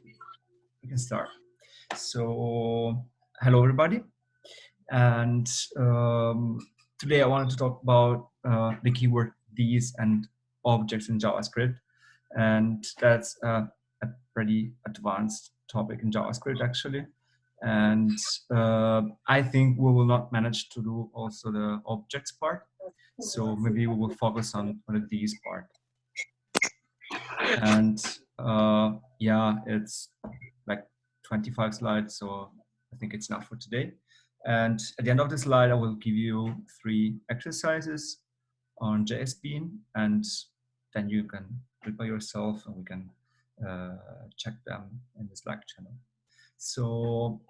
We can start. So, hello everybody, and today I wanted to talk about the keyword these and objects in JavaScript, and that's a pretty advanced topic in JavaScript actually. And I think we will not manage to do also the objects part, so maybe we will focus on the these part. And yeah, it's like 25 slides, so I think it's enough for today. And at the end of the slide, I will give you 3 exercises on JSBean, and then you can do it by yourself, and we can check them in the Slack channel. So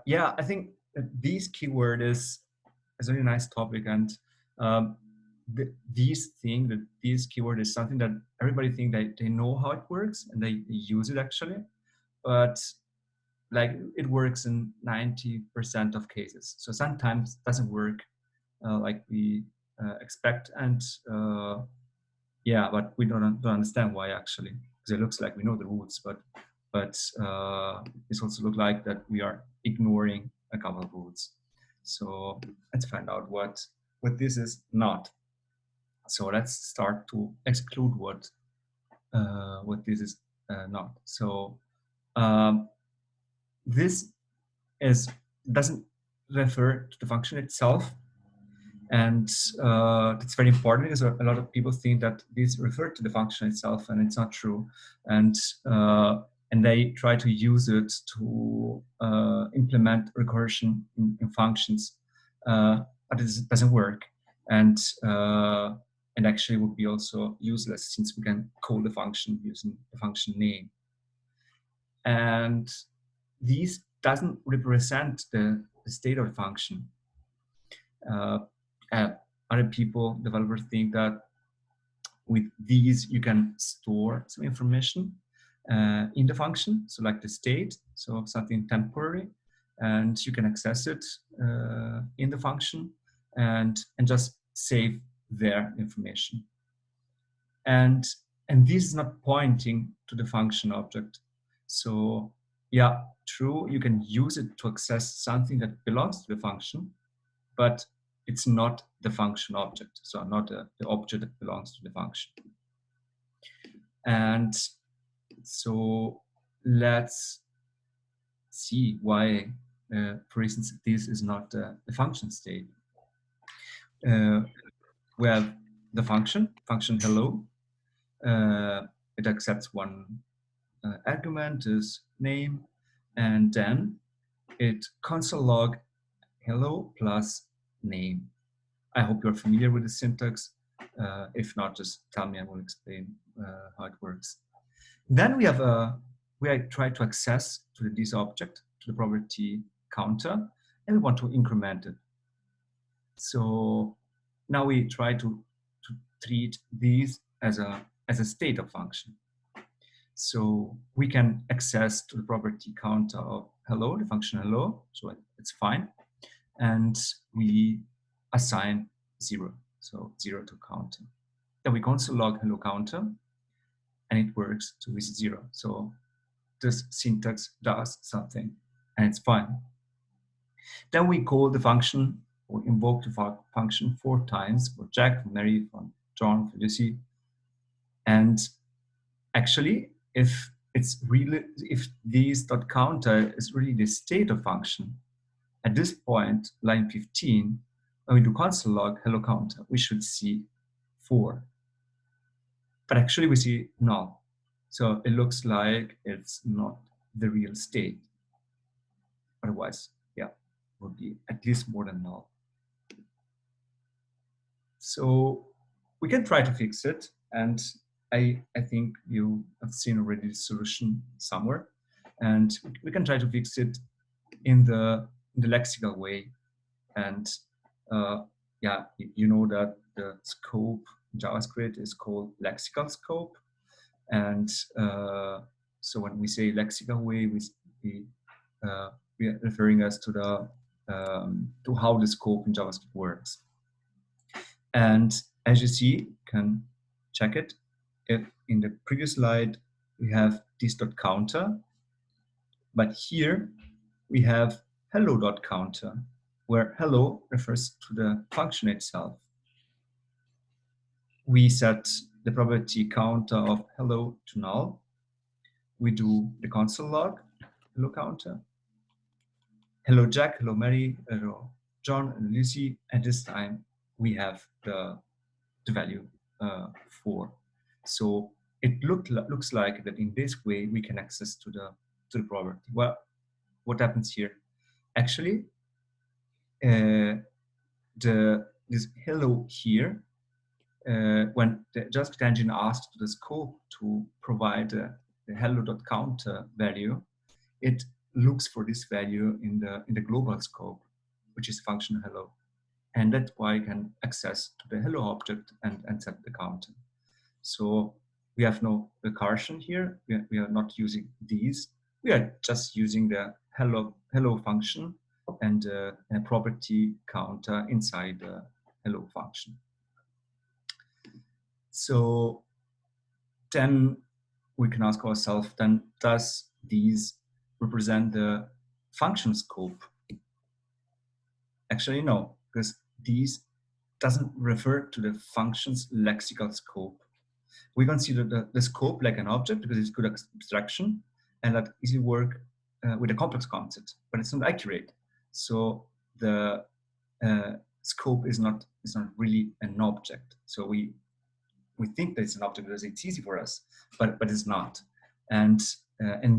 yeah, I think that this keyword is a really nice topic, and this keyword is something that everybody think that they know how it works and they use it actually, but like it works in 90% of cases. So sometimes it doesn't work like we expect, and yeah, but we don't understand why actually, because it looks like we know the rules, but this also look like that we are ignoring a couple of rules. So let's find out what this is not. So let's start to exclude what this is not. So this doesn't refer to the function itself, and it's very important because a lot of people think that this refers to the function itself, and it's not true. And they try to use it to implement recursion in functions, but it doesn't work. And actually would be also useless since we can call the function using the function name. And these doesn't represent the state of the function. Other people, developers, think that with these you can store some information in the function, so like the state, so something temporary, and you can access it in the function and just save their information. And this is not pointing to the function object. So yeah, true, you can use it to access something that belongs to the function, but it's not the function object, so not the object that belongs to the function. And so let's see why, for instance, this is not the function state. We have the function hello. It accepts one argument is name, and then it console log hello plus name. I hope you're familiar with the syntax. If not, just tell me, I will explain how it works. Then we have we try to access to this object, to the property counter, and we want to increment it. So now we try to treat these as a state of function. So we can access to the property counter of hello, the function hello, so it's fine. And we assign 0, so 0 to counter. Then we console log hello counter, and it works to with 0. So this syntax does something, and it's fine. Then we call the function or invoke the function 4 times for Jack, for Mary, for John, for Lucy. And actually, if this dot counter is really the state of function, at this point, line 15, when we do console log hello counter, we should see 4. But actually we see null. So it looks like it's not the real state. Otherwise, yeah, it would be at least more than null. So we can try to fix it. And I think you have seen already the solution somewhere. And we can try to fix it in the lexical way. And yeah, you know that the scope in JavaScript is called lexical scope. And so when we say lexical way, we are referring us to the to how the scope in JavaScript works. And as you see, you can check it. If in the previous slide we have this.counter, but here we have hello.counter, where hello refers to the function itself. We set the property counter of hello to null. We do the console log, hello counter, hello Jack, hello Mary, hello John, and Lucy. And this time we have the value 4. So it looks like that in this way we can access to the property. Well, what happens here? Actually, this hello here, when the JavaScript engine asked the scope to provide the hello.counter value, it looks for this value in the global scope, which is function hello. And that's why I can access to the hello object and set the counter. So we have no recursion here. We are not using these. We are just using the hello function and a property counter inside the hello function. So then we can ask ourselves, then does these represent the function scope? Actually, no, because these doesn't refer to the function's lexical scope. We consider the scope like an object because it's good abstraction and that easily work with a complex concept, but it's not accurate. So the scope is not really an object. So we think that it's an object because it's easy for us, but it's not. And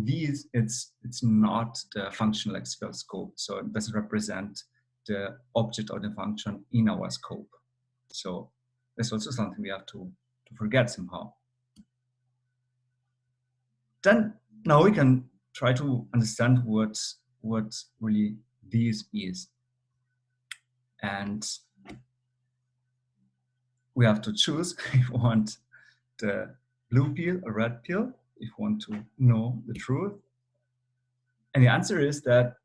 these, it's not the function lexical scope. So it doesn't represent the object or the function in our scope. So that's also something we have to forget somehow. Then now we can try to understand what really this is. And we have to choose if we want the blue pill or red pill, if we want to know the truth. And the answer is that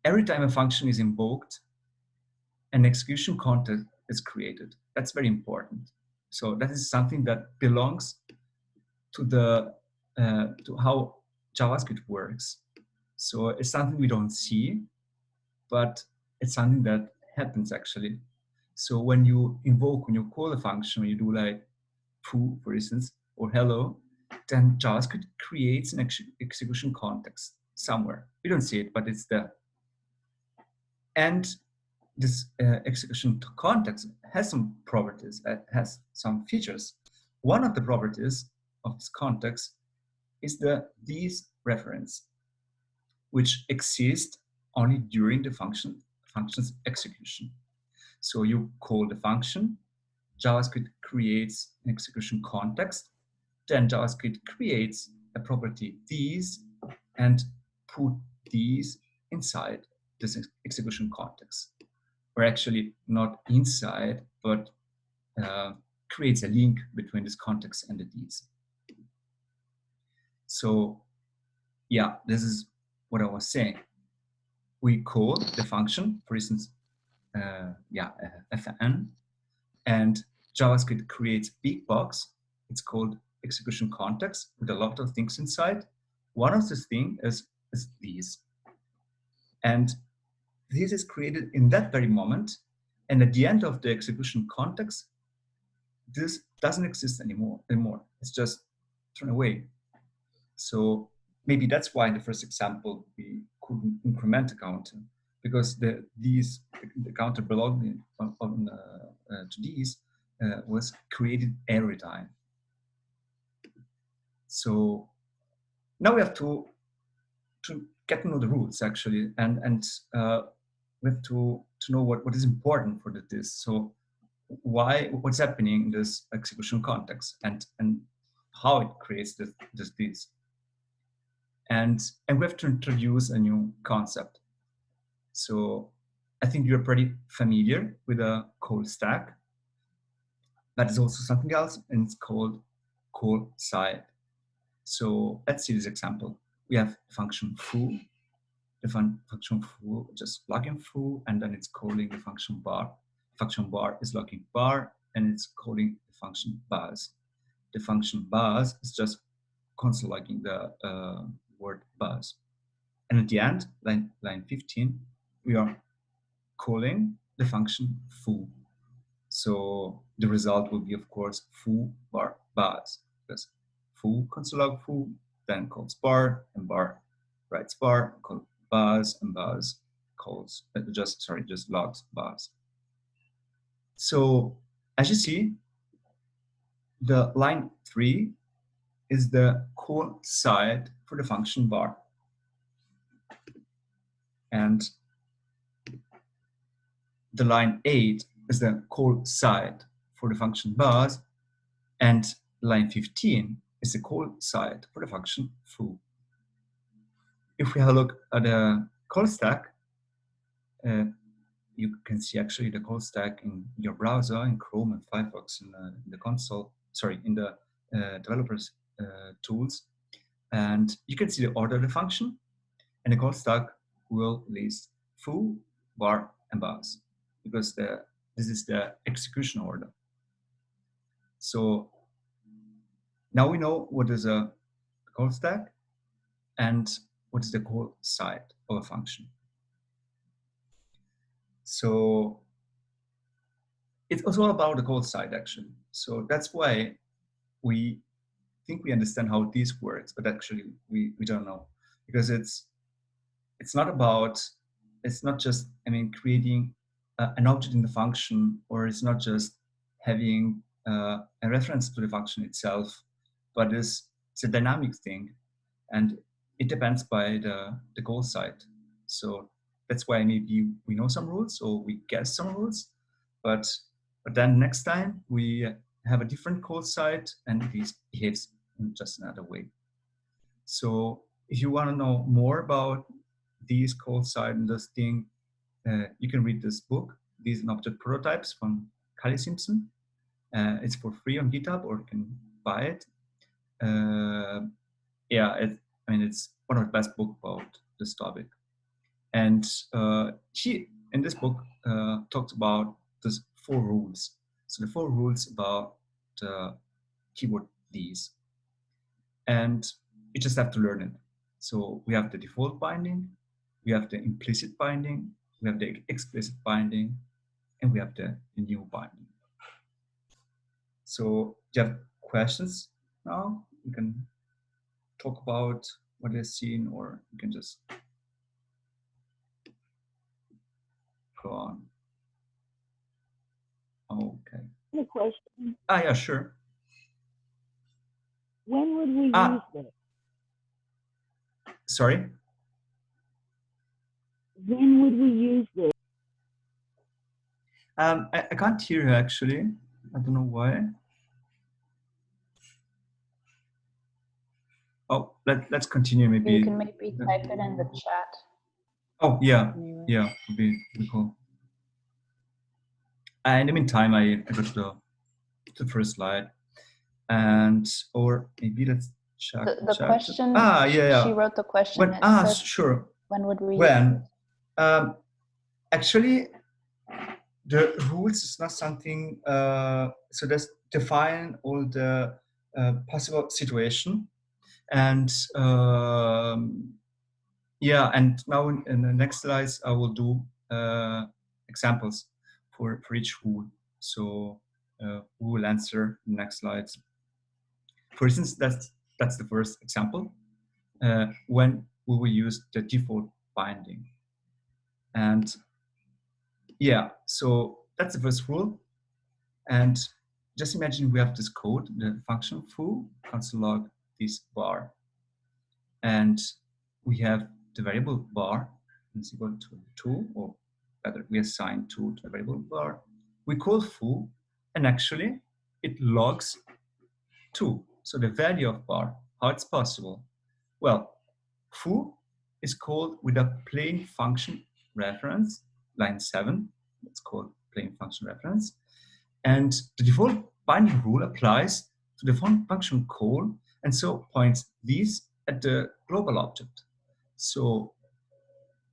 every time a function is invoked, an execution context is created. That's very important. So that is something that belongs to the to how JavaScript works. So it's something we don't see, but it's something that happens actually. So when you call a function, when you do like foo, for instance, or hello, then JavaScript creates an execution context somewhere. We don't see it, but it's there. And this execution context has some properties, has some features. One of the properties of this context is the these reference, which exists only during the function's execution. So you call the function, JavaScript creates an execution context, then JavaScript creates a property these and put these inside this execution context. Or actually not inside, but creates a link between this context and the these. So yeah, this is what I was saying. We call the function, for instance, fn, and JavaScript creates big box. It's called execution context with a lot of things inside. One of the things is these. And this is created in that very moment. And at the end of the execution context, this doesn't exist anymore. It's just thrown away. So maybe that's why in the first example we couldn't increment the counter, because the counter belonging to these was created every time. So now we have to get to know the rules actually, and we have to know what is important for this. So what's happening in this execution context and how it creates this. And we have to introduce a new concept. So I think you're pretty familiar with a call stack. That is also something else, and it's called call side. So let's see this example. We have function foo. The function foo just logging foo, and then it's calling the function bar. Function bar is logging bar, and it's calling the function buzz. The function buzz is just console logging the word buzz. And at the end, line 15, we are calling the function foo. So the result will be, of course, foo bar buzz, because foo console log foo, then calls bar, and bar writes bar, call buzz, and buzz calls just logs buzz. So as you see, the line 3 is the call side for the function bar. And the line 8 is the call side for the function buzz, and line 15 is the call side for the function foo. If we have a look at the call stack, you can see actually the call stack in your browser, in Chrome and Firefox, in the console, sorry, in the developers tools. And you can see the order of the function, and the call stack will list foo, bar, and buzz, because this is the execution order. So now we know what is a call stack and what is the call side of a function. So it's also about the call side, actually. So that's why we think we understand how this works, but actually we don't know, because it's not just, I mean, creating an object in the function, or it's not just having a reference to the function itself, but it's a dynamic thing, and it depends by the call side. So that's why maybe we know some rules, or we guess some rules, but then next time we have a different call side and it behaves in just another way. So if you want to know more about these call side and this thing, you can read this book, These and Object Prototypes, from Callie Simpson. It's for free on GitHub, or you can buy it. Yeah, it's one of the best books about this topic. And she, in this book, talked about these 4 rules. So the 4 rules about the keyword these. And you just have to learn it. So we have the default binding, we have the implicit binding, we have the explicit binding, and we have the new binding. So do you have questions now? You can talk about what you've seen, or you can just go on. Okay. A question. Yeah, sure. When would we use this? Sorry? When would we use this? I can't hear you, actually. I don't know why. Oh, let's continue maybe. You can maybe type it in the chat. Oh, yeah. Anyway. Yeah, would be cool. In the meantime, I go to the first slide. And, or maybe let's check the question. Yeah. She wrote the question. When, sure. When would we? When? Actually, the rules is not something. So let's define all the possible situation, and yeah. And now in the next slides, I will do examples for each rule. So we will answer the next slides. For instance, that's the first example, when we will use the default binding. And yeah, so that's the first rule. And just imagine we have this code, the function foo console log this bar. And we have the variable bar is equal to 2, or rather we assign 2 to the variable bar. We call foo, and actually it logs 2. So the value of bar, how it's possible? Well, foo is called with a plain function reference, line 7, it's called plain function reference. And the default binding rule applies to the function call, and so points these at the global object. So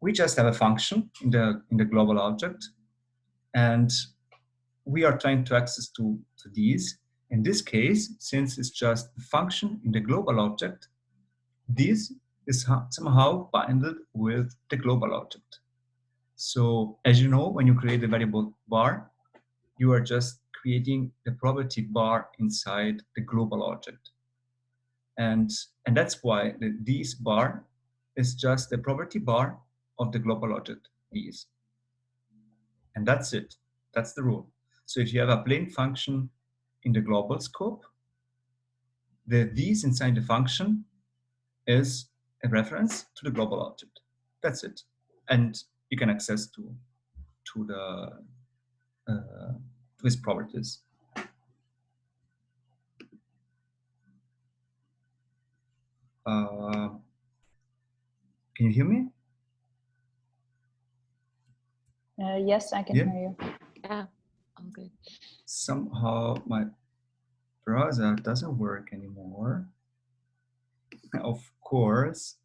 we just have a function in the global object, and we are trying to access to these, In this case, since it's just a function in the global object, this is somehow binded with the global object. So as you know, when you create a variable bar, you are just creating the property bar inside the global object. And that's why this bar is just the property bar of the global object these. And that's it. That's the rule. So if you have a plain function in the global scope, the these inside the function is a reference to the global object. That's it. And you can access to the to its properties. Can you hear me? Yes, I can Yeah. hear you. Yeah, all good. Somehow my browser doesn't work anymore. Of course,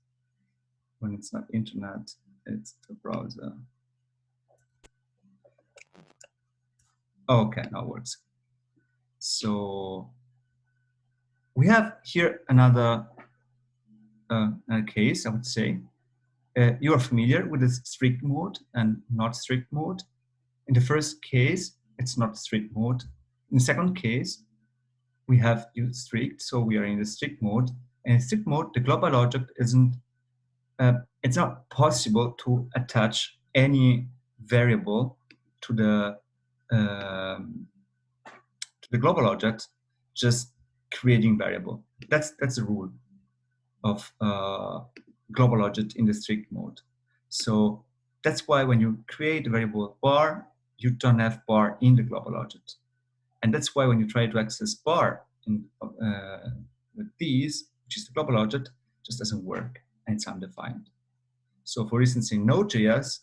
when it's not internet, it's the browser. Okay, now it works. So we have here another case, I would say. You are familiar with the strict mode and not strict mode. In the first case, it's not strict mode. In the second case, we have used strict, so we are in the strict mode. And in strict mode, the global object isn't, it's not possible to attach any variable to the global object, just creating variable. That's the rule of global object in the strict mode. So that's why when you create a variable bar, you don't have bar in the global object. And that's why when you try to access bar in, with these, which is the global object, just doesn't work and it's undefined. So for instance, in Node.js,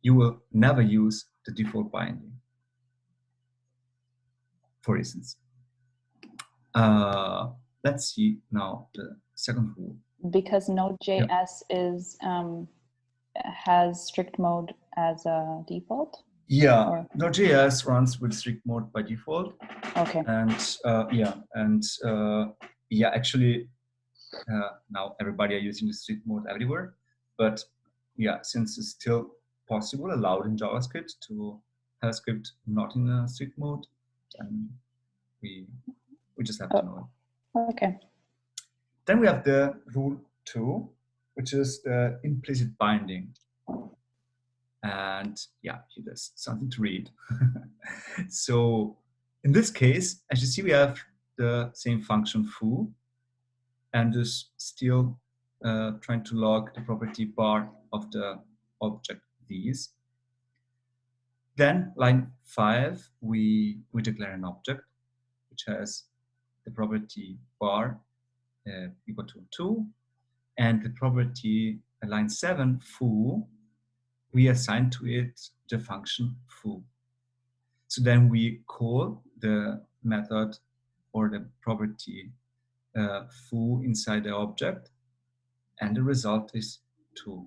you will never use the default binding, for instance. Let's see now the second rule. Because Node.js is has strict mode as a default. Yeah, Or- Node.js runs with strict mode by default. Okay. And actually, now everybody are using the strict mode everywhere. But yeah, since it's still possible, allowed in JavaScript to have a script not in a strict mode, then we just have to know it. Okay. Then we have the rule 2, which is the implicit binding. And yeah, there's something to read. So in this case, as you see, we have the same function foo, and is still trying to log the property bar of the object these. Then line 5, we declare an object which has the property bar equal to 2, and the property line 7 foo, we assign to it the function foo. So then we call the method or the property foo inside the object, and the result is 2.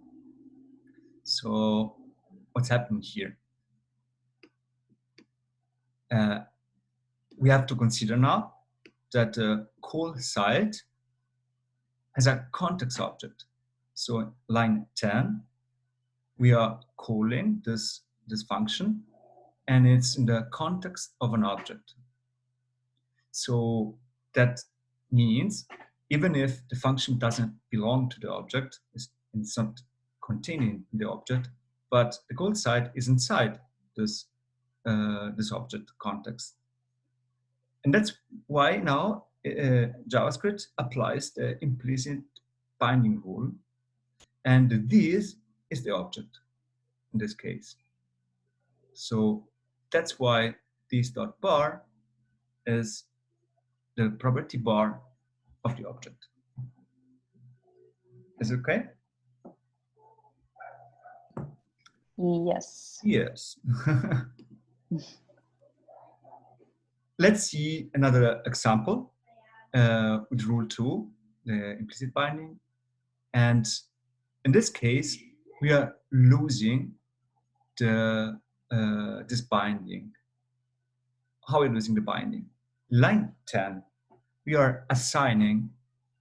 So what's happening here? We have to consider now that the call side has a context object. So line 10, we are calling this function, and it's in the context of an object. So that means even if the function doesn't belong to the object, it's not containing the object, but the call side is inside this object context. And that's why now JavaScript applies the implicit binding rule, and this is the object in this case. So that's why this dot bar is the property bar of the object. Is it okay? Yes. Yes. Let's see another example with rule 2, the implicit binding. And in this case, we are losing the this binding. How are we losing the binding? line 10, we are assigning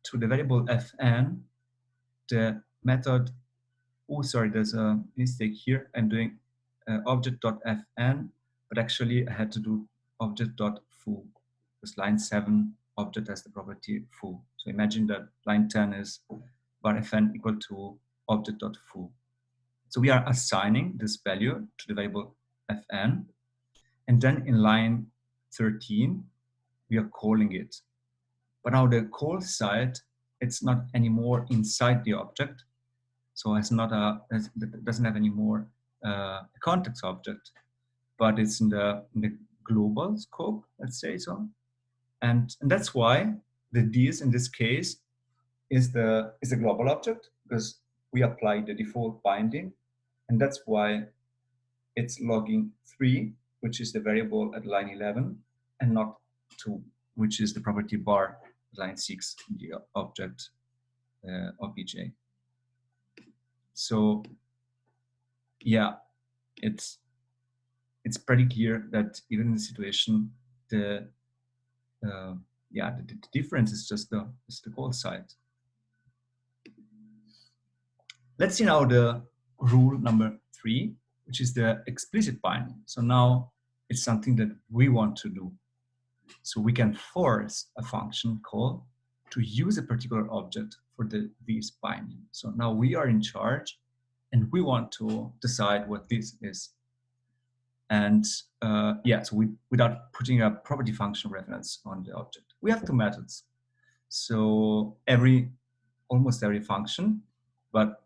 to the variable fn the method. Oh, sorry, there's a mistake here. I'm doing object.fn, but actually I had to do object.foo, because line 7 object has the property foo. So imagine that line 10 is var fn equal to object.foo. So we are assigning this value to the variable fn, and then in line 13, we are calling it. But now the call side, it's not anymore inside the object. So it's not it doesn't have any more a context object, but it's in the global scope, let's say so. And that's why the this in this case is the global object, because we apply the default binding, and that's why it's logging 3, which is the variable at line 11, and not 2, which is the property bar at line 6 in the object of BJ. So yeah, it's pretty clear that even in the situation, the difference is just the call side. Let's see now the rule number 3, which is the explicit binding. So now it's something that we want to do. So we can force a function call to use a particular object for this binding. So now we are in charge, and we want to decide what this is. And so without putting a property function reference on the object, we have 2 methods. So almost every function, but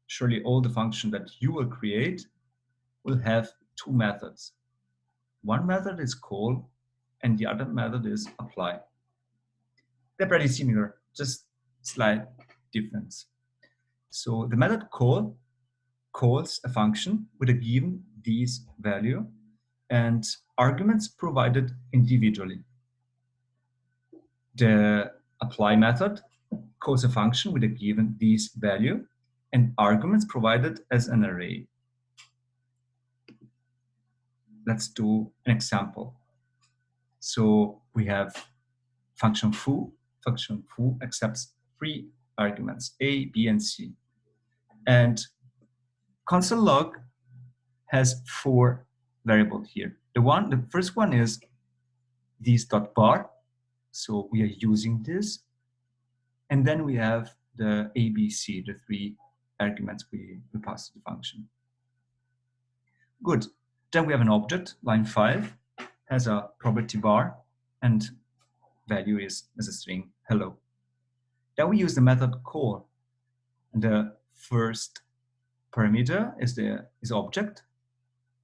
surely all the function that you will create will have 2 methods. One method is call, and the other method is apply. They're pretty similar, just slight difference. So the method call calls a function with a given this value and arguments provided individually. The apply method calls a function with a given this value and arguments provided as an array. Let's do an example. So we have function foo. Function foo accepts 3 arguments, A, B, and C. And console log has 4 variables here. The first one is this.bar. So we are using this. And then we have the A, B, C, the 3 arguments we pass to the function. Good. Then we have an object, line 5, has a property bar, and value is as a string, hello. Then we use the method call. And the first parameter is object,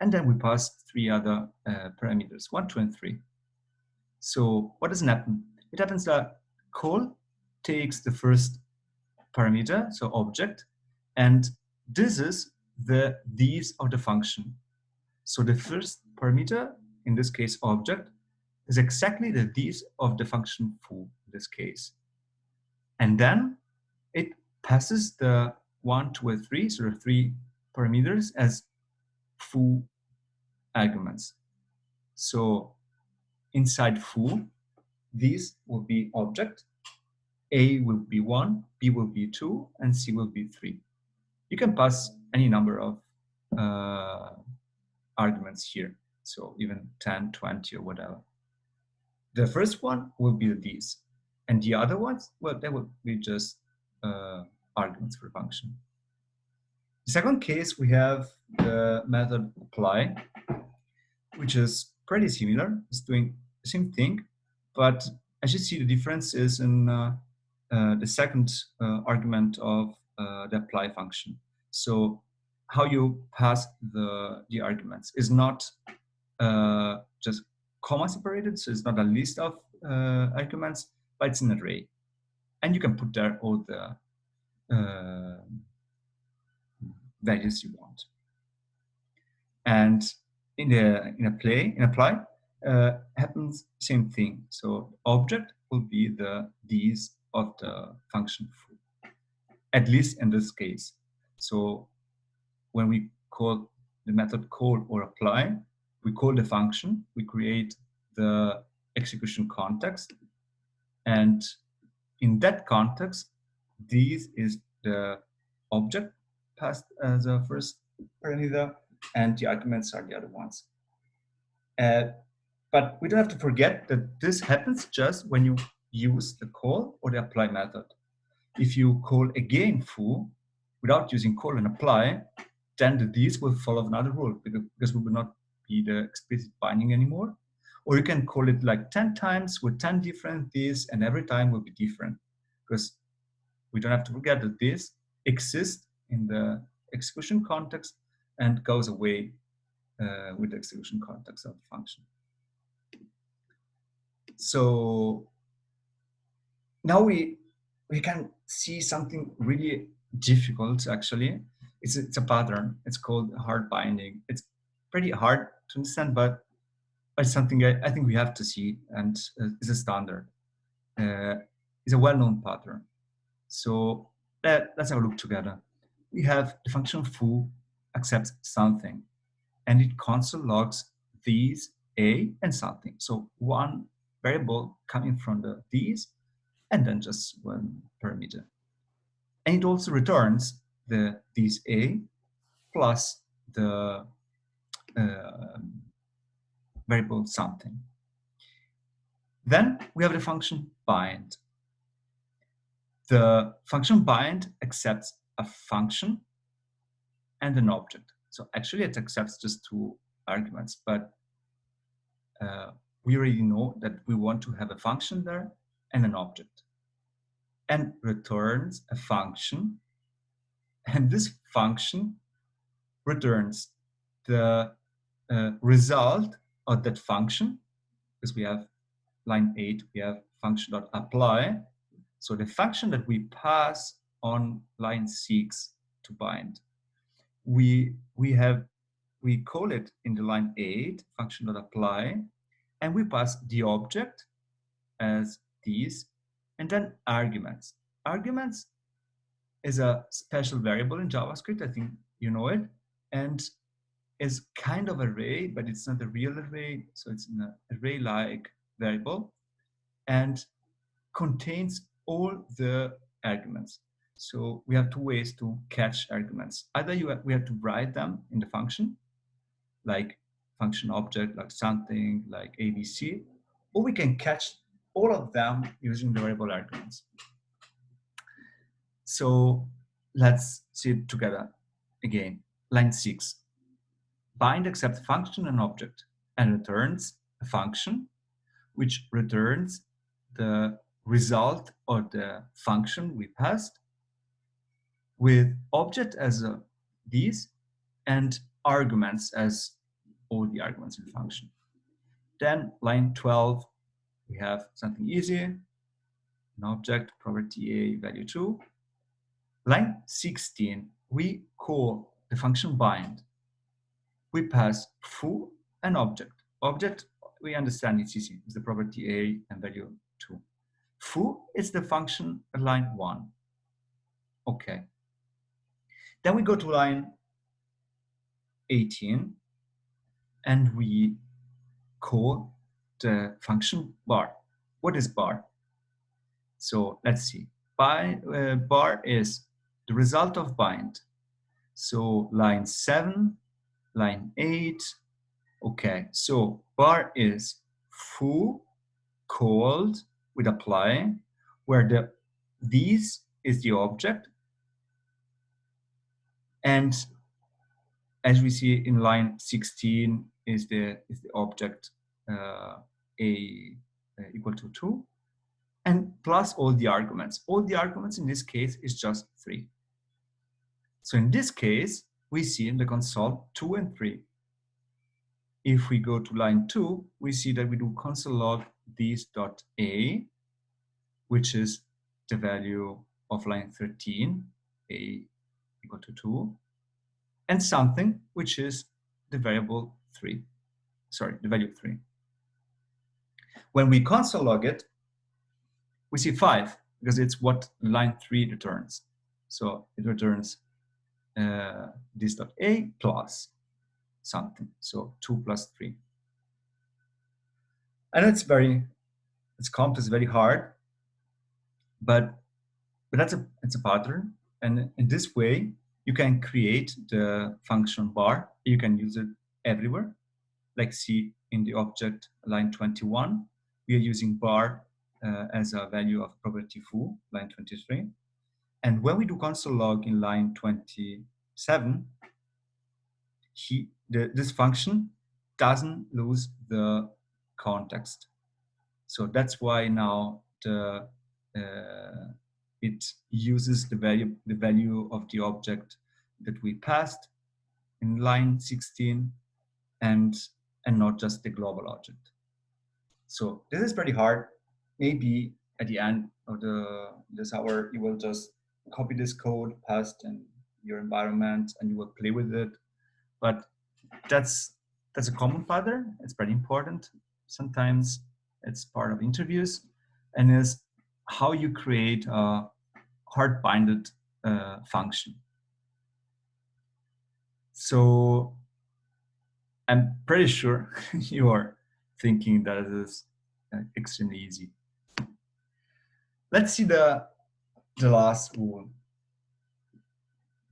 and then we pass 3 other parameters, 1, 2, and 3. So what doesn't happen? It happens that call takes the first parameter, so object, and this is the these of the function. So the first parameter, in this case object, is exactly the these of the function foo in this case. And then it passes the 1, 2, and 3, so the 3 parameters as foo arguments. So inside foo, these will be object, A will be 1, B will be 2, and C will be 3. You can pass any number of arguments here, so even 10, 20, or whatever. The first one will be these, and the other ones, well, they will be just arguments for a function. The second case, we have the method apply, which is pretty similar. It's doing the same thing, but as you see, the difference is in the second argument of the apply function. So how you pass the arguments is not just comma separated, so it's not a list of arguments, but it's an array. And you can put there all the values you want. And in apply happens same thing. So object will be the these of the function foo, at least in this case. So when we call the method call or apply, we call the function, we create the execution context. And in that context, this is the object passed as a first parameter, and the arguments are the other ones. But we don't have to forget that this happens just when you use the call or the apply method. If you call again foo without using call and apply, then the these will follow another rule because we will not be the explicit binding anymore. Or you can call it like 10 times with 10 different these, and every time will be different, because we don't have to forget that this exists in the execution context and goes away with the execution context of the function. So now we can see something really difficult. Actually, it's a pattern. It's called hard binding. It's pretty hard to understand, but it's something I think we have to see, and it's a standard. It's a well-known pattern. So let's have a look together. We have the function foo accepts something, and it console logs these a and something. So one variable coming from the these, and then just one parameter. And it also returns the these a plus the variable something. Then we have the function bind. The function bind accepts a function and an object. So actually it accepts just two arguments, but we already know that we want to have a function there and an object, and returns a function, and this function returns the result of that function, because we have line 8, we have function.apply. So the function that we pass on line 6 to bind, we call it in the line 8 function.apply, and we pass the object as these, and then arguments. Arguments is a special variable in JavaScript, I think you know it, and is kind of array, but it's not a real array, so it's an array-like variable, and contains all the arguments. So we have two ways to catch arguments. Either we have to write them in the function, like function object, like something, like ABC, or we can catch all of them using the variable arguments. So let's see it together again. Line 6. Bind accepts function and object and returns a function which returns the result of the function we passed with object as these and arguments as all the arguments in the function. Then line 12, we have something easy, an object, property A, value 2. Line 16, we call the function bind. We pass foo and object. Object, we understand it's easy, it's the property A and value 2. Foo is the function at line 1. Okay. Then we go to line 18 and we call the function bar. What is bar? So let's see. Bar is the result of bind. So line 7, line 8. Okay, so bar is foo called with apply, where these is the object, and as we see in line 16 is the object a equal to 2, and plus all the arguments. All the arguments in this case is just 3. So in this case, we see in the console 2 and 3. If we go to line 2, we see that we do console log these.a, which is the value of line 13, a equal to 2, and something, which is the variable 3. Sorry, the value 3. When we console log it, we see 5, because it's what line 3 returns. So it returns this.a plus something, so 2 plus 3. I know it's complex, very hard, but it's a pattern. And in this way, you can create the function bar. You can use it everywhere. Like see in the object line 21, we are using bar as a value of property foo, line 23. And when we do console log in line 27, this function doesn't lose the context. So that's why now it uses the value of the object that we passed in line 16 and not just the global object. So this is pretty hard. Maybe at the end of this hour, you will just copy this code, paste in your environment, and you will play with it. But that's a common pattern. It's pretty important. Sometimes it's part of interviews, and is how you create a hard-binded function. So I'm pretty sure you are thinking that it is extremely easy. Let's see the last rule.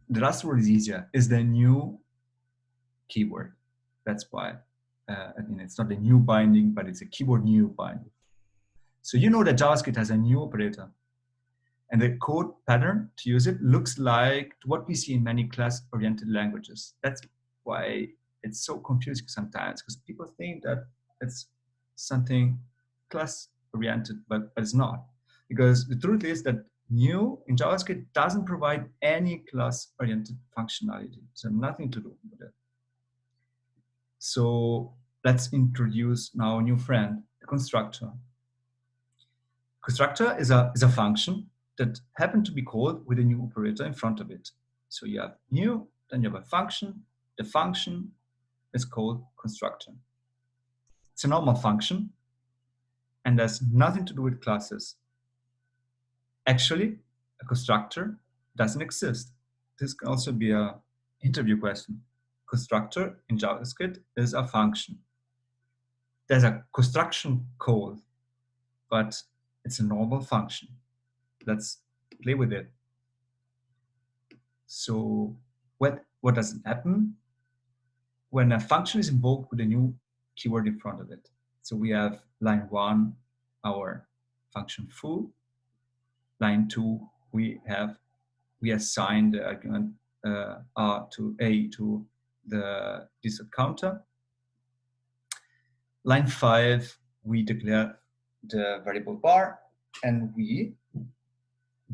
The last rule is easier. Is the new keyword. That's why I mean it's not a new binding, but it's a keyword new binding. So you know that JavaScript has a new operator, and the code pattern to use it looks like what we see in many class-oriented languages. That's why it's so confusing sometimes, because people think that it's something class-oriented, but it's not. Because the truth is that new in JavaScript doesn't provide any class-oriented functionality, so nothing to do with it. So let's introduce now a new friend, the constructor. Constructor is a function that happen to be called with a new operator in front of it. So you have new, then you have a function. The function is called constructor. It's a normal function and has nothing to do with classes. Actually, a constructor doesn't exist. This can also be an interview question. Constructor in JavaScript is a function. There's a construction call, but it's a normal function. Let's play with it. So what does happen when a function is invoked with a new keyword in front of it? So we have line 1, our function foo. Line 2, we assign the argument r to a to the distort counter. Line 5, we declare the variable bar, and we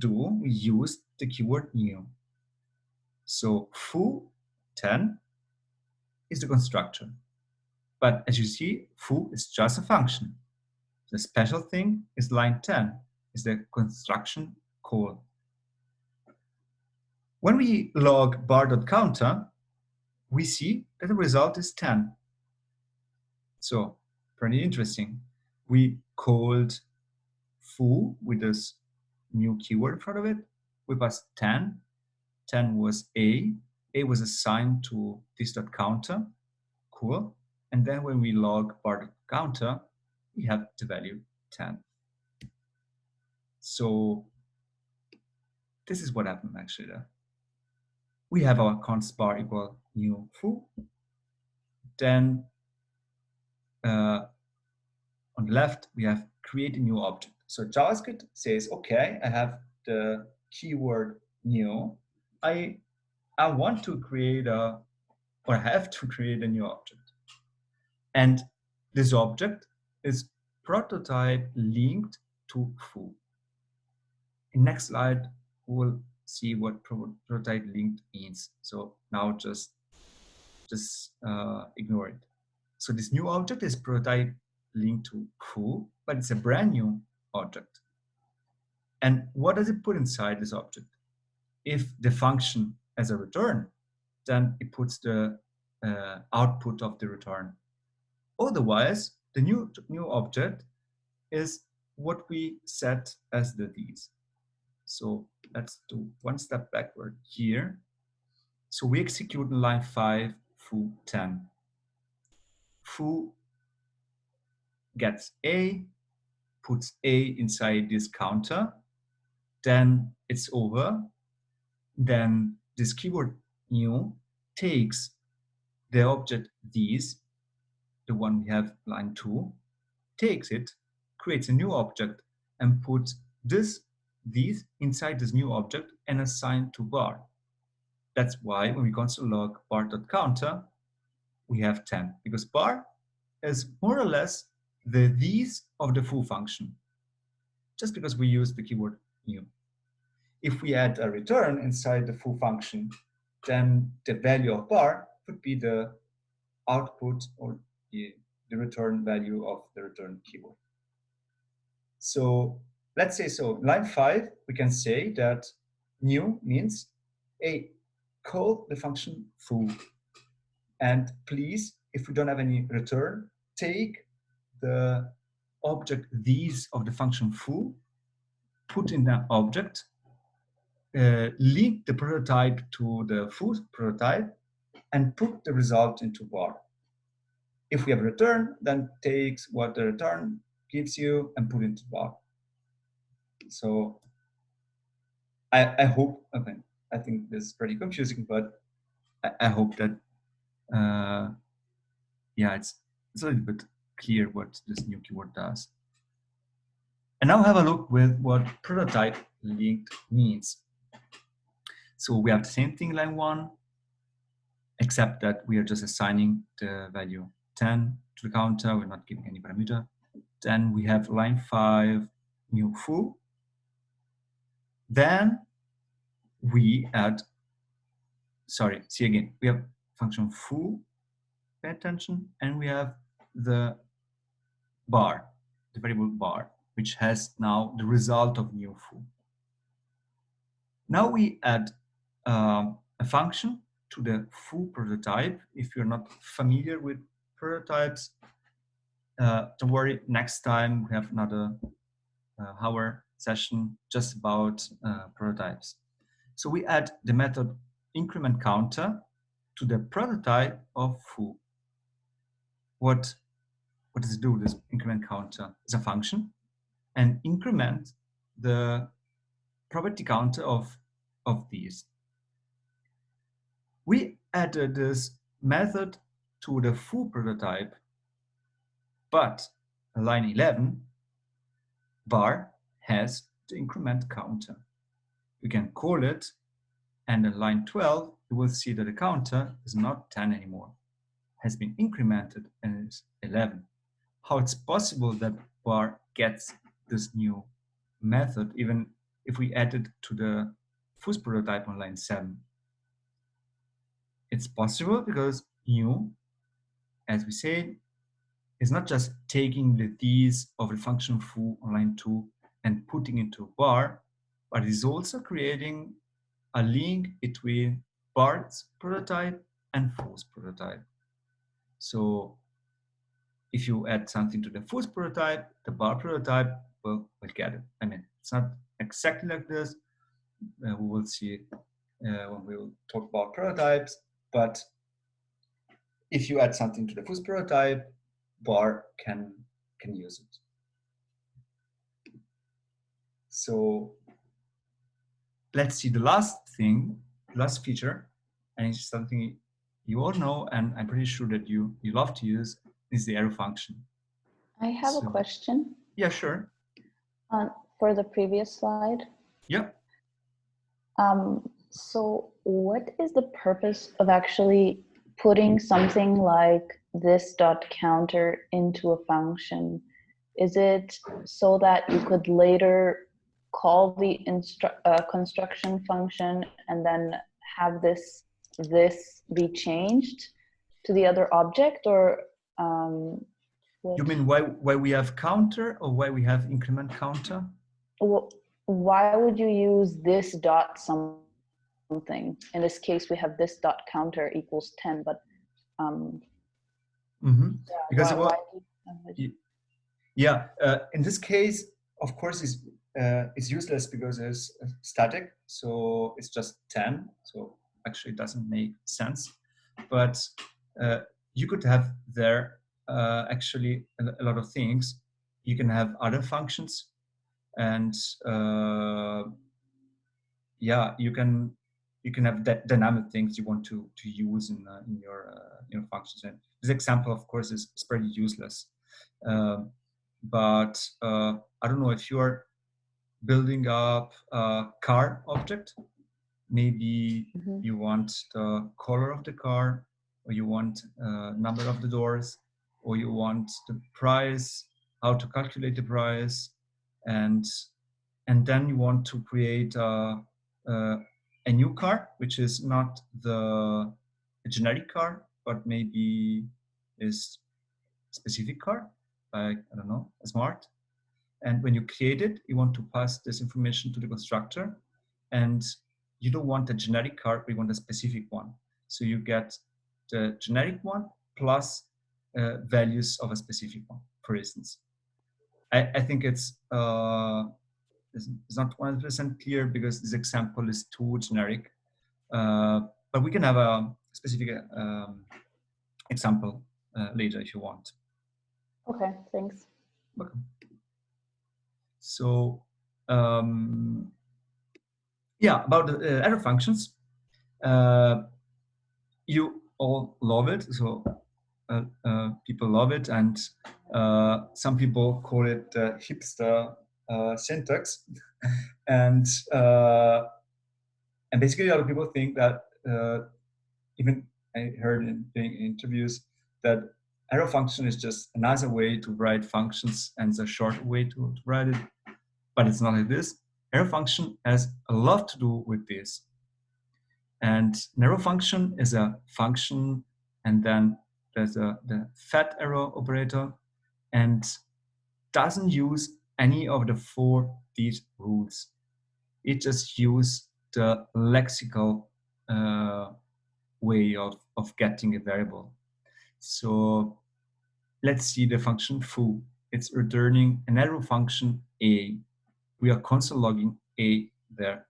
use the keyword new. So foo10 is the constructor. But as you see, foo is just a function. The special thing is line 10, is the construction call. When we log bar.counter, we see that the result is 10. So pretty interesting. We called foo with this new keyword in front of it. We passed 10. 10 was a. A was assigned to this.counter. Cool. And then when we log bar.counter, we have the value 10. So this is what happened actually there. We have our const bar equal new foo. Then on the left, we have create a new object. So JavaScript says, okay, I have the keyword new. I want to create or have to create a new object. And this object is prototype linked to foo. In next slide, we'll see what prototype linked means. So now just ignore it. So this new object is prototype linked to foo, but it's a brand new object. And what does it put inside this object? If the function as a return, then it puts the output of the return. Otherwise, the new object is what we set as the these. So let's do one step backward here. So we execute in line 5 foo10. Foo gets A, puts A inside this counter, then it's over. Then this keyword new takes the object these, the one we have line 2, takes it, creates a new object, and puts these inside this new object and assign to bar. That's why when we console log bar.counter, we have 10, because bar is more or less the these of the foo function, just because we use the keyword new. If we add a return inside the foo function, then the value of bar would be the output or the return value of the return keyword. So let's say so. Line 5, we can say that new means, hey, call the function foo. And please, if we don't have any return, take the object these of the function foo, put in that object, link the prototype to the foo prototype, and put the result into bar. If we have a return, then takes what the return gives you and put into bar. So I hope, okay, I think this is pretty confusing, but I hope that, yeah, it's a little bit clear what this new keyword does. And now have a look with what prototype linked means. So we have the same thing line 1, except that we are just assigning the value 10 to the counter. We're not giving any parameter. Then we have line 5, new foo. Then we add, sorry, see again, we have function foo, pay attention, and we have the bar, the variable bar, which has now the result of new foo. Now we add a function to the foo prototype. If you're not familiar with prototypes, don't worry, next time we have another hour session just about prototypes. So we add the method increment counter to the prototype of foo. What does it do, this increment counter? It's a function and increment the property counter of these. We added this method to the foo prototype, but line 11 bar has the increment counter. We can call it, and in line 12 you will see that the counter is not 10 anymore, has been incremented and is 11. How it's possible that bar gets this new method even if we add it to the foo prototype on line 7? It's possible because new, as we said, is not just taking the these of the function foo on line 2 and putting it into bar, but it is also creating a link between bar's prototype and foo's prototype. So if you add something to the foo's prototype, the bar prototype will get it. I mean, it's not exactly like this. We will see when we will talk about prototypes, but if you add something to the foo's prototype, bar can use it. So let's see the last thing, last feature, and it's something you all know, and I'm pretty sure that you love to use, is the arrow function. I have a question. Yeah, sure. For the previous slide. Yeah. So what is the purpose of actually putting something like this dot counter into a function? Is it so that you could later call the construction function and then have this be changed to the other object, or you mean why we have counter or why we have increment counter? Well, why would you use this dot something? In this case, we have this dot counter equals 10, but because yeah, in this case, of course, it's useless because it's static, so it's just 10. So actually, it doesn't make sense. But you could have there actually a lot of things. You can have other functions, and yeah, you can have dynamic things you want to use in your functions. And this example, of course, is pretty useless. But I don't know if you are building up a car object. Maybe Mhm. you want the color of the car, or you want number of the doors, or you want the price, how to calculate the price, and then you want to create a new car, which is not a generic car, but maybe is specific car, like, I don't know, a smart. And when you create it, you want to pass this information to the constructor, and you don't want a generic car, but you want a specific one. So you get the generic one plus values of a specific one, for instance. I think it's not 100% clear because this example is too generic. But we can have a specific example later if you want. Okay, thanks. Welcome. So yeah, about the arrow functions, you all love it. So people love it, and some people call it hipster syntax, and basically a lot of people think that even I heard in interviews that arrow function is just another way to write functions and a short way to write it, but it's not like this. Arrow function has a lot to do with this. And an arrow function is a function, and then there's the fat arrow operator, and doesn't use any of the 4 these rules. It just uses the lexical way of getting a variable. So let's see the function foo. It's returning an arrow function a. We are console logging a there.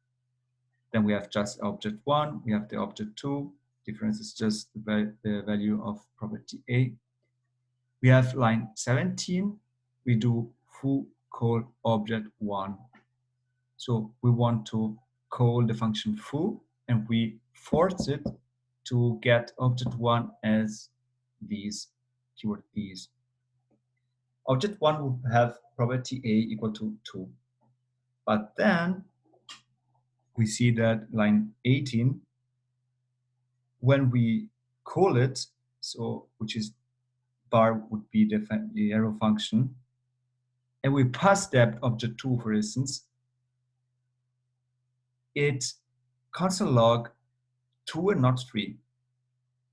Then we have just object 1, we have the object 2. Difference is just the value of property a. We have line 17. We do foo call object 1. So we want to call the function foo, and we force it to get object 1 as these, keyword these. Object 1 would have property a equal to 2. But then we see that line 18, when we call it, so which is bar would be the arrow function, and we pass that object 2, for instance, it console log 2 and not 3.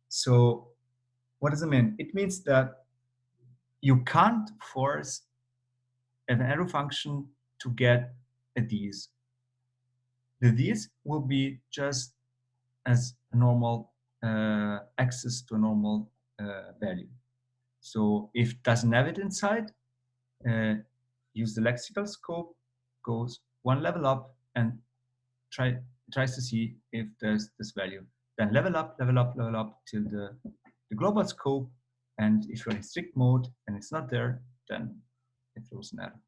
So what does it mean? It means that you can't force an arrow function to get a these. The these will be just as a normal access to a normal value. So if it doesn't have it inside, use the lexical scope, goes 1 level up, and tries to see if there's this value. Then level up till the global scope, and if you're in strict mode and it's not there, then it throws an error.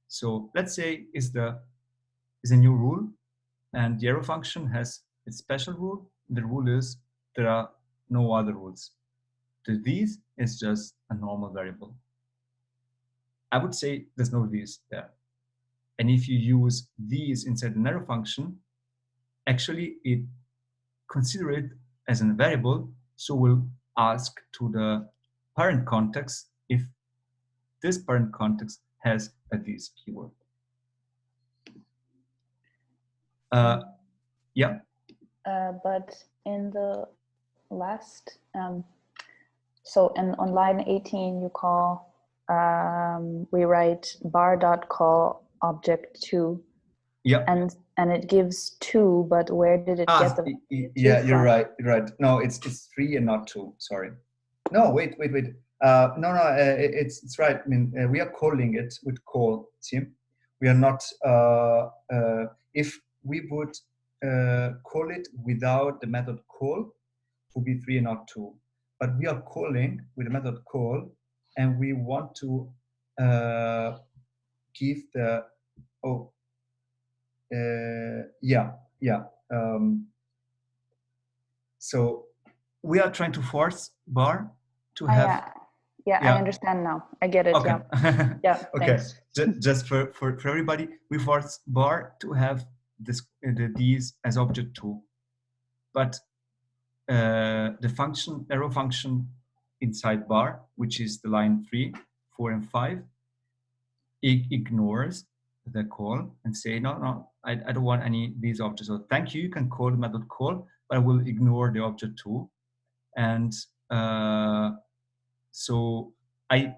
So let's say is a new rule, and the arrow function has its special rule. The rule is there are no other rules. The these is just a normal variable. I would say there's no these there. And if you use these inside an arrow function, actually it consider it as a variable, so we'll ask to the parent context if this parent context has a this keyword. Yeah. But in the last, so on line 18, you call, we write bar.call object 2. Yeah. And it gives 2, but where did it get the yeah, you're from? right. You're right. No, it's 3 and not 2. Sorry. No, wait. No, it's right. I mean, we are calling it with call. See, we are not. If we would call it without the method call, it would be 3 and not 2. but we are calling with the method call, and we want to give the, so we are trying to force bar to have, yeah, I understand now. I get it. okay. Yeah, Okay, thanks. just for everybody, we force bar to have this these as object too, but the function, arrow function inside bar, which is the line 3, 4, and 5, ignores the call and say, no, I don't want any these objects. So thank you, you can call the method call, but I will ignore the object too. And so I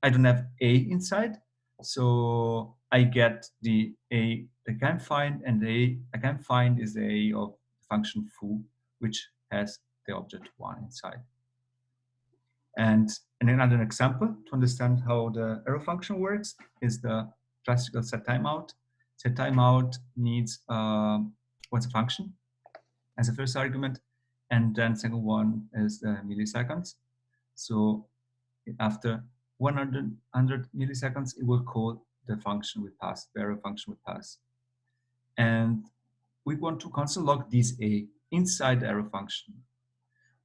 don't have a inside, so I get the a I can find, and the a I can find is a of function foo, which has the object 1 inside. And another example to understand how the arrow function works is the classical set timeout. Set timeout needs what's a function as a first argument, and then second one is the milliseconds. So after 100 milliseconds, it will call the function we pass, the arrow function we pass. And we want to console log this a inside the arrow function.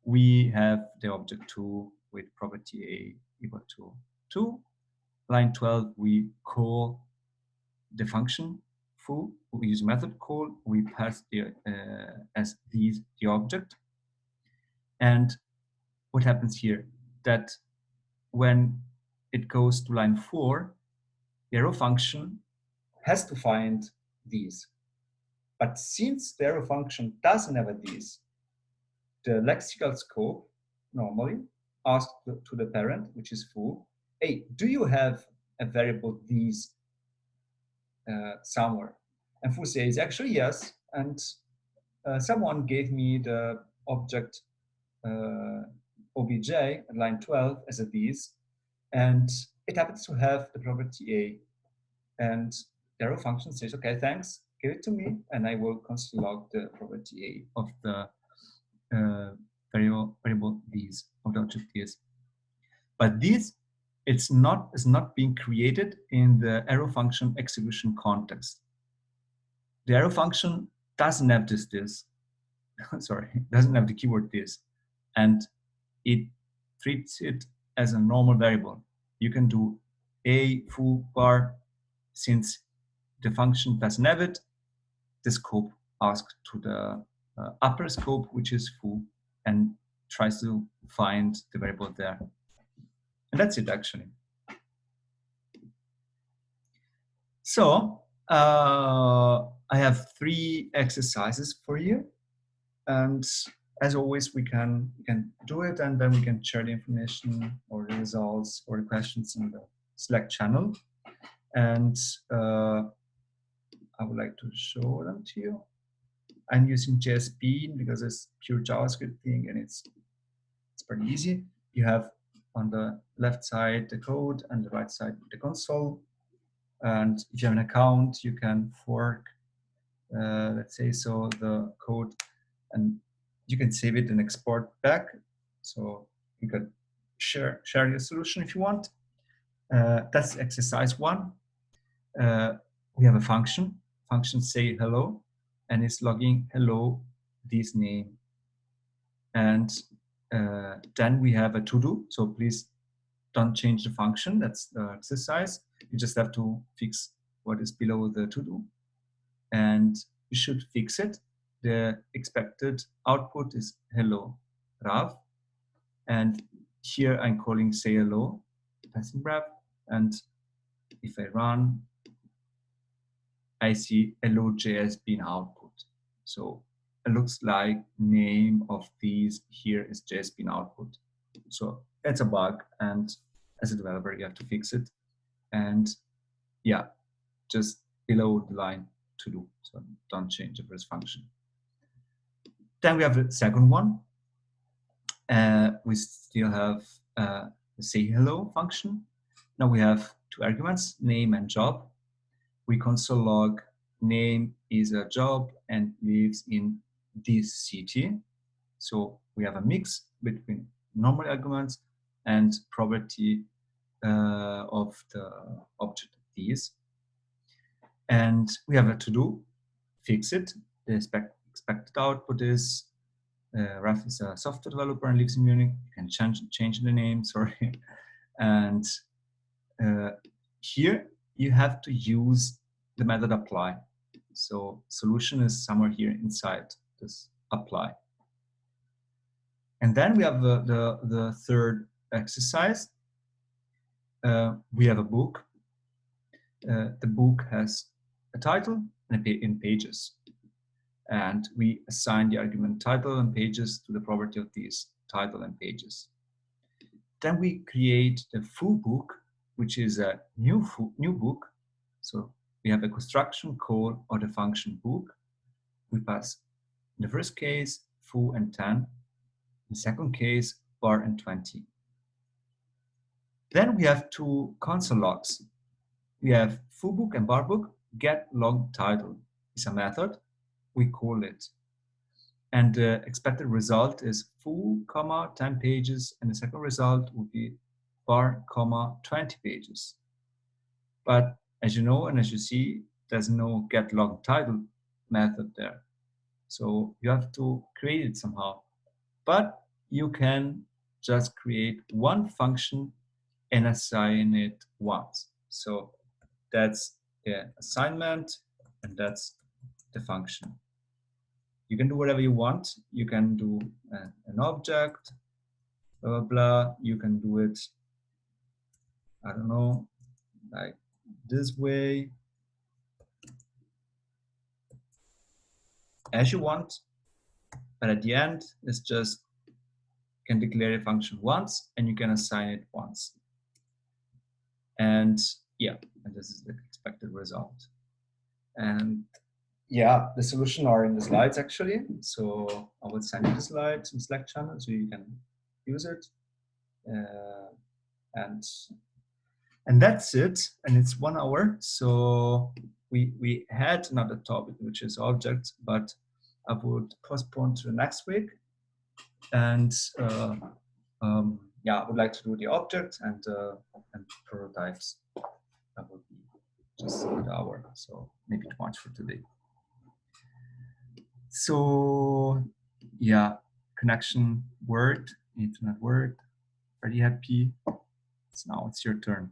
We have the object 2 with property a equal to 2. Line 12, we call the function foo. We use method call. We pass the as these the object. And what happens here? That when it goes to line 4, the arrow function has to find these. But since the arrow function doesn't have a these, the lexical scope normally asks to the parent, which is foo, hey, do you have a variable these somewhere? And foo says, actually, yes. And someone gave me the object obj at line 12 as a these, and it happens to have the property a. And the arrow function says, okay, thanks, give it to me, and I will console log the property a of the variable these, of the object these. But this is not being created in the arrow function execution context. The arrow function doesn't have this sorry, doesn't have the keyword this, and it treats it as a normal variable. You can do a foo bar. Since the function doesn't have it, the scope asks to the upper scope, which is foo, and tries to find the variable there. And that's it, actually. So I have 3 exercises for you, and as always, we can do it, and then we can share the information or the results or the questions in the Slack channel. And I would like to show them to you. I'm using JSP because it's pure JavaScript thing, and it's pretty easy. You have on the left side the code and the right side the console. And if you have an account, you can fork, let's say, so the code, and you can save it and export back. So you can share your solution if you want. That's exercise 1. We have a function say hello, and it's logging hello this name. And then we have a to-do. So please don't change the function. That's the exercise. You just have to fix what is below the to-do, and you should fix it. The expected output is hello Rav, and here I'm calling say hello passing Rav, and if I run, I see hello.js being output. So it looks like name of these here is JS being output. So that's a bug, and as a developer, you have to fix it. And yeah, just below the line to do. So don't change the first function. Then we have the second one. We still have the say hello function. Now we have 2 arguments, name and job. We console log name is a job and lives in this city. So we have a mix between normal arguments and property of the object of these. And we have a to-do, fix it. The expected output is Ralph is a software developer and lives in Munich. You can change the name, sorry. And here you have to use the method apply. So solution is somewhere here inside this apply. And then we have the third exercise. We have a book. The book has a title and in pages. And we assign the argument title and pages to the property of these title and pages. Then we create the foo book, which is a new book. So we have a construction call or the function book. We pass in the first case foo and 10, in the second case bar and 20. Then we have two console logs. We have foo book and bar book. Get log title is a method. We call it. And the expected result is foo, 10 pages, and the second result would be bar, 20 pages. But as you know, and as you see, there's no get log title method there. So you have to create it somehow. But you can just create one function and assign it once. So that's the assignment, and that's the function. You can do whatever you want. You can do an object, blah, blah, blah. You can do it, I don't know, like this way, as you want. But at the end, it's just, you can declare a function once and you can assign it once. And yeah, and this is the expected result. And yeah, the solution are in the slides actually. So I will send you the slides in Slack channel so you can use it. And that's it. And it's 1 hour. So we had another topic, which is objects, but I would postpone to the next week. And yeah, I would like to do the object and prototypes. That would be just an hour. So maybe too much for today. So yeah, connection worked, internet worked, pretty happy. So now it's your turn.